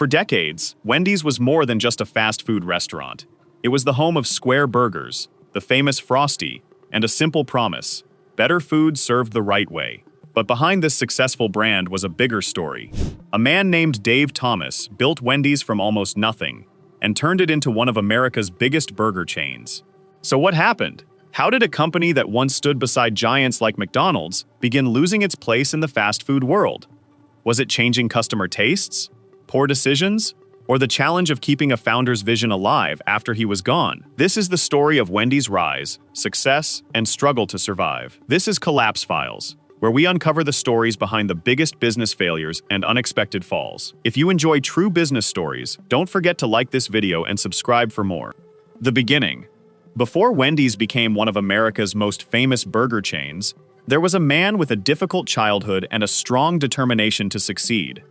For decades, Wendy's was more than just a fast food restaurant. It was the home of square burgers, the famous Frosty, and a simple promise: better food served the right way. But behind this successful brand was a bigger story. A man named Dave Thomas built Wendy's from almost nothing and turned it into one of America's biggest burger chains. So what happened? How did a company that once stood beside giants like McDonald's begin losing its place in the fast food world? Was it changing customer tastes, poor decisions, or the challenge of keeping a founder's vision alive after he was gone? This is the story of Wendy's rise, success, and struggle to survive. This is Collapse Files, where we uncover the stories behind the biggest business failures and unexpected falls. If you enjoy true business stories, don't forget to like this video and subscribe for more. The beginning. Before Wendy's became one of America's most famous burger chains, there was a man with a difficult childhood and a strong determination to succeed.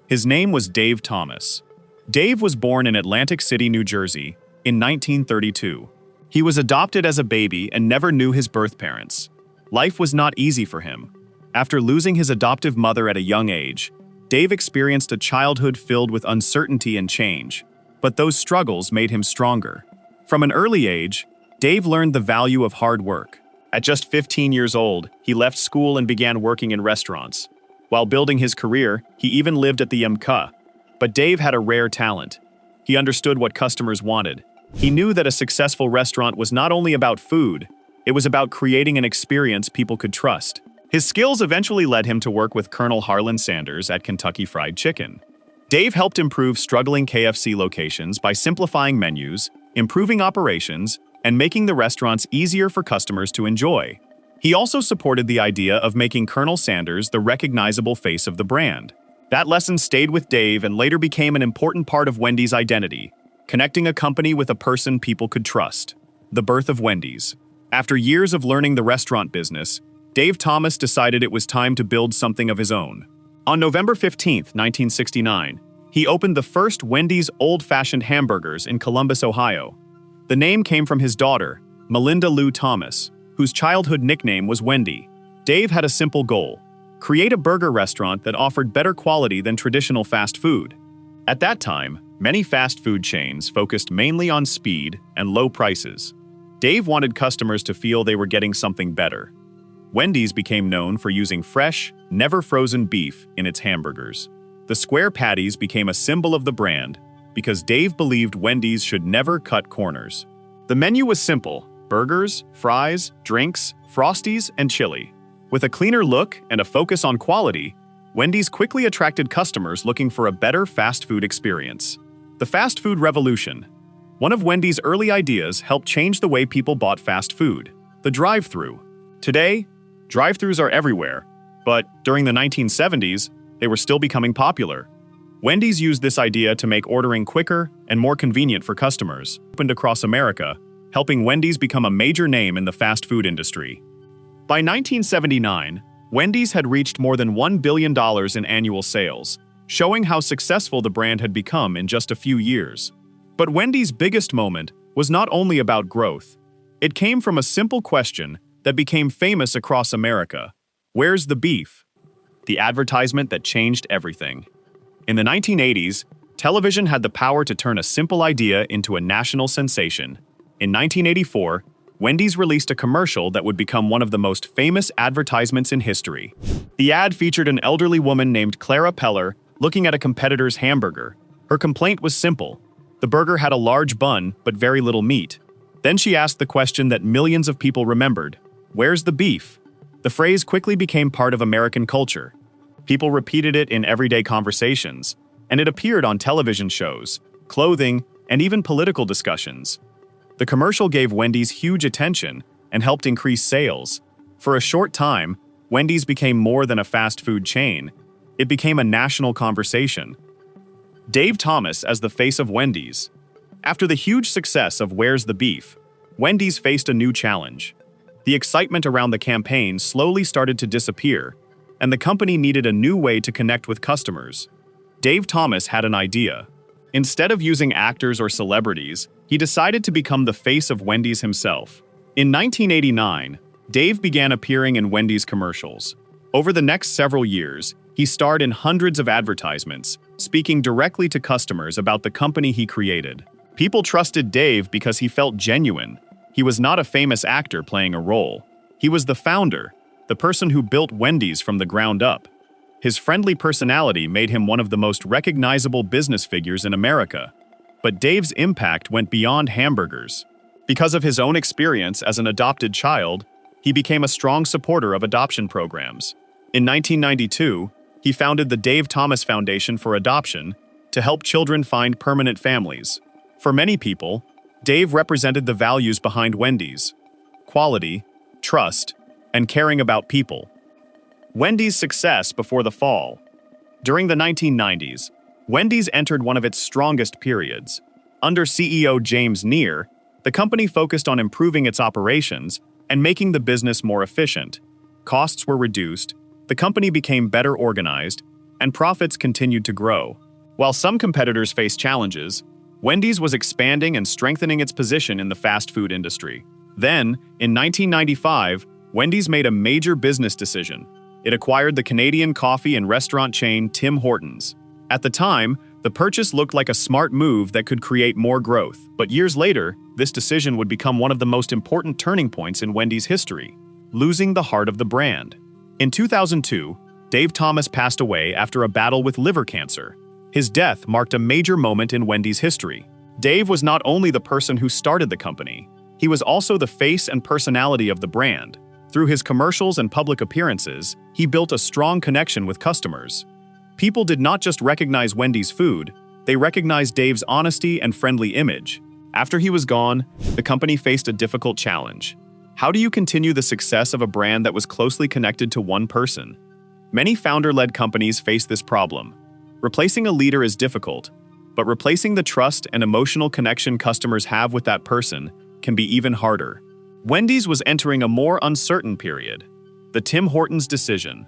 His name was Dave Thomas. Dave was born in Atlantic City, New Jersey, in 1932. He was adopted as a baby and never knew his birth parents. Life was not easy for him. After losing his adoptive mother at a young age, Dave experienced a childhood filled with uncertainty and change, but those struggles made him stronger. From an early age, Dave learned the value of hard work. At just 15 years old, he left school and began working in restaurants. While building his career, he even lived at the MK. But Dave had a rare talent. He understood what customers wanted. He knew that a successful restaurant was not only about food, it was about creating an experience people could trust. His skills eventually led him to work with Colonel Harlan Sanders at Kentucky Fried Chicken. Dave helped improve struggling KFC locations by simplifying menus, improving operations, and making the restaurants easier for customers to enjoy. He also supported the idea of making Colonel Sanders the recognizable face of the brand. That lesson stayed with Dave and later became an important part of Wendy's identity, connecting a company with a person people could trust. The birth of Wendy's. After years of learning the restaurant business, Dave Thomas decided it was time to build something of his own. On November 15, 1969, he opened the first Wendy's old-fashioned hamburgers in Columbus, Ohio. The name came from his daughter, Melinda Lou Thomas, whose childhood nickname was Wendy. Dave had a simple goal: create a burger restaurant that offered better quality than traditional fast food. At that time, many fast food chains focused mainly on speed and low prices. Dave wanted customers to feel they were getting something better. Wendy's became known for using fresh, never-frozen beef in its hamburgers. The square patties became a symbol of the brand because Dave believed Wendy's should never cut corners. The menu was simple: burgers, fries, drinks, Frosties, and chili. With a cleaner look and a focus on quality, Wendy's quickly attracted customers looking for a better fast food experience. The fast food revolution. One of Wendy's early ideas helped change the way people bought fast food: the drive-thru. Today, drive-thrus are everywhere, but during the 1970s, they were still becoming popular. Wendy's used this idea to make ordering quicker and more convenient for customers. Opened across America, helping Wendy's become a major name in the fast food industry. By 1979, Wendy's had reached more than $1 billion in annual sales, showing how successful the brand had become in just a few years. But Wendy's biggest moment was not only about growth. It came from a simple question that became famous across America: where's the beef? The advertisement that changed everything. In the 1980s, television had the power to turn a simple idea into a national sensation. In 1984, Wendy's released a commercial that would become one of the most famous advertisements in history. The ad featured an elderly woman named Clara Peller looking at a competitor's hamburger. Her complaint was simple: the burger had a large bun but very little meat. Then she asked the question that millions of people remembered: where's the beef? The phrase quickly became part of American culture. People repeated it in everyday conversations, and it appeared on television shows, clothing, and even political discussions. The commercial gave Wendy's huge attention and helped increase sales. For a short time, Wendy's became more than a fast food chain. It became a national conversation. Dave Thomas as the face of Wendy's. After the huge success of Where's the Beef, Wendy's faced a new challenge. The excitement around the campaign slowly started to disappear, and the company needed a new way to connect with customers. Dave Thomas had an idea. Instead of using actors or celebrities, he decided to become the face of Wendy's himself. In 1989, Dave began appearing in Wendy's commercials. Over the next several years, he starred in hundreds of advertisements, speaking directly to customers about the company he created. People trusted Dave because he felt genuine. He was not a famous actor playing a role. He was the founder, the person who built Wendy's from the ground up. His friendly personality made him one of the most recognizable business figures in America. But Dave's impact went beyond hamburgers. Because of his own experience as an adopted child, he became a strong supporter of adoption programs. In 1992, he founded the Dave Thomas Foundation for Adoption to help children find permanent families. For many people, Dave represented the values behind Wendy's: quality, trust, and caring about people. Wendy's success before the fall. During the 1990s, Wendy's entered one of its strongest periods. Under CEO James Neer, the company focused on improving its operations and making the business more efficient. Costs were reduced, the company became better organized, and profits continued to grow. While some competitors faced challenges, Wendy's was expanding and strengthening its position in the fast food industry. Then, in 1995, Wendy's made a major business decision. It acquired the Canadian coffee and restaurant chain Tim Hortons. At the time, the purchase looked like a smart move that could create more growth. But years later, this decision would become one of the most important turning points in Wendy's history, losing the heart of the brand. In 2002, Dave Thomas passed away after a battle with liver cancer. His death marked a major moment in Wendy's history. Dave was not only the person who started the company, he was also the face and personality of the brand. Through his commercials and public appearances, he built a strong connection with customers. People did not just recognize Wendy's food, they recognized Dave's honesty and friendly image. After he was gone, the company faced a difficult challenge. How do you continue the success of a brand that was closely connected to one person? Many founder-led companies face this problem. Replacing a leader is difficult, but replacing the trust and emotional connection customers have with that person can be even harder. Wendy's was entering a more uncertain period. The Tim Hortons decision.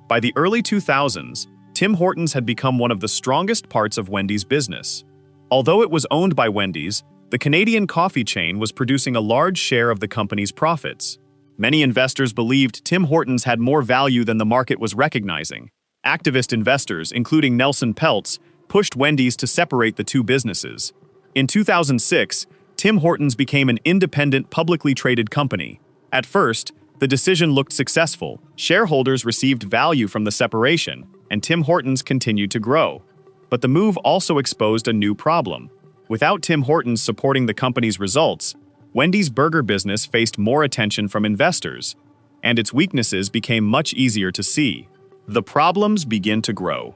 By the early 2000s, Tim Hortons had become one of the strongest parts of Wendy's business. Although it was owned by Wendy's, the Canadian coffee chain was producing a large share of the company's profits. Many investors believed Tim Hortons had more value than the market was recognizing. Activist investors, including Nelson Peltz, pushed Wendy's to separate the two businesses. In 2006, Tim Hortons became an independent, publicly traded company. At first, the decision looked successful. Shareholders received value from the separation, and Tim Hortons continued to grow. But the move also exposed a new problem. Without Tim Hortons supporting the company's results, Wendy's burger business faced more attention from investors, and its weaknesses became much easier to see. The problems begin to grow.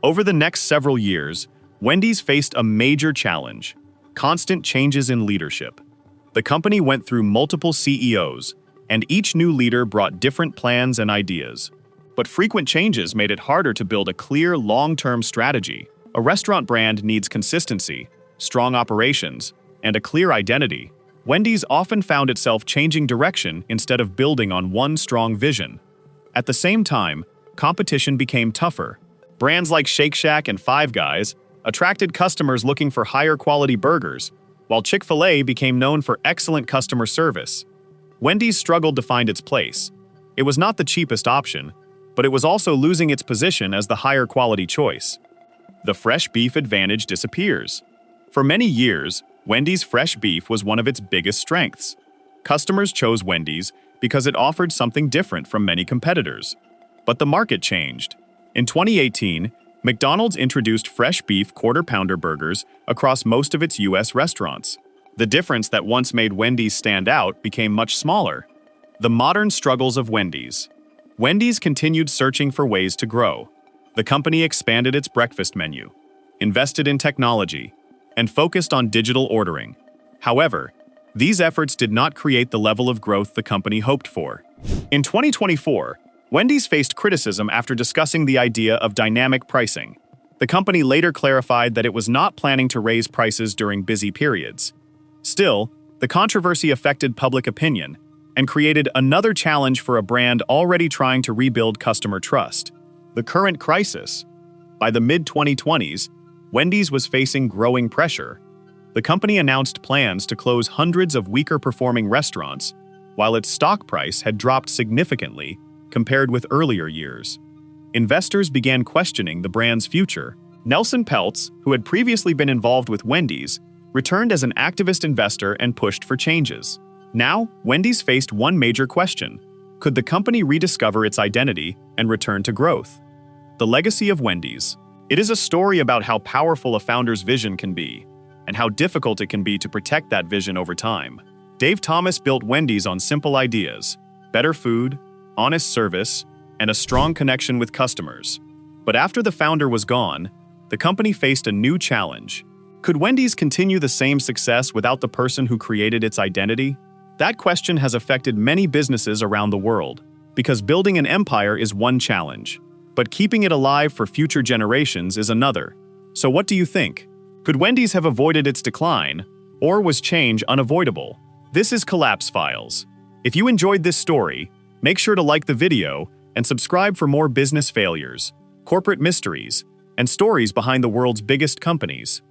Over the next several years, Wendy's faced a major challenge: constant changes in leadership. The company went through multiple CEOs, and each new leader brought different plans and ideas. But frequent changes made it harder to build a clear, long-term strategy. A restaurant brand needs consistency, strong operations, and a clear identity. Wendy's often found itself changing direction instead of building on one strong vision. At the same time, competition became tougher. Brands like Shake Shack and Five Guys attracted customers looking for higher quality burgers, while Chick-fil-A became known for excellent customer service. Wendy's struggled to find its place. It was not the cheapest option, but it was also losing its position as the higher quality choice. The fresh beef advantage disappears. For many years, Wendy's fresh beef was one of its biggest strengths. Customers chose Wendy's because it offered something different from many competitors. But the market changed. In 2018, McDonald's introduced fresh beef quarter-pounder burgers across most of its U.S. restaurants. The difference that once made Wendy's stand out became much smaller. The modern struggles of Wendy's. Wendy's continued searching for ways to grow. The company expanded its breakfast menu, invested in technology, and focused on digital ordering. However, these efforts did not create the level of growth the company hoped for. In 2024, Wendy's faced criticism after discussing the idea of dynamic pricing. The company later clarified that it was not planning to raise prices during busy periods. Still, the controversy affected public opinion and created another challenge for a brand already trying to rebuild customer trust. The current crisis. By the mid-2020s, Wendy's was facing growing pressure. The company announced plans to close hundreds of weaker-performing restaurants, while its stock price had dropped significantly compared with earlier years. Investors began questioning the brand's future. Nelson Peltz, who had previously been involved with Wendy's, returned as an activist investor and pushed for changes. Now, Wendy's faced one major question. Could the company rediscover its identity and return to growth? The legacy of Wendy's. It is a story about how powerful a founder's vision can be, and how difficult it can be to protect that vision over time. Dave Thomas built Wendy's on simple ideas: better food, honest service, and a strong connection with customers. But after the founder was gone, the company faced a new challenge. Could Wendy's continue the same success without the person who created its identity? That question has affected many businesses around the world, because building an empire is one challenge, but keeping it alive for future generations is another. So what do you think? Could Wendy's have avoided its decline, or was change unavoidable? This is Collapse Files. If you enjoyed this story, make sure to like the video and subscribe for more business failures, corporate mysteries, and stories behind the world's biggest companies.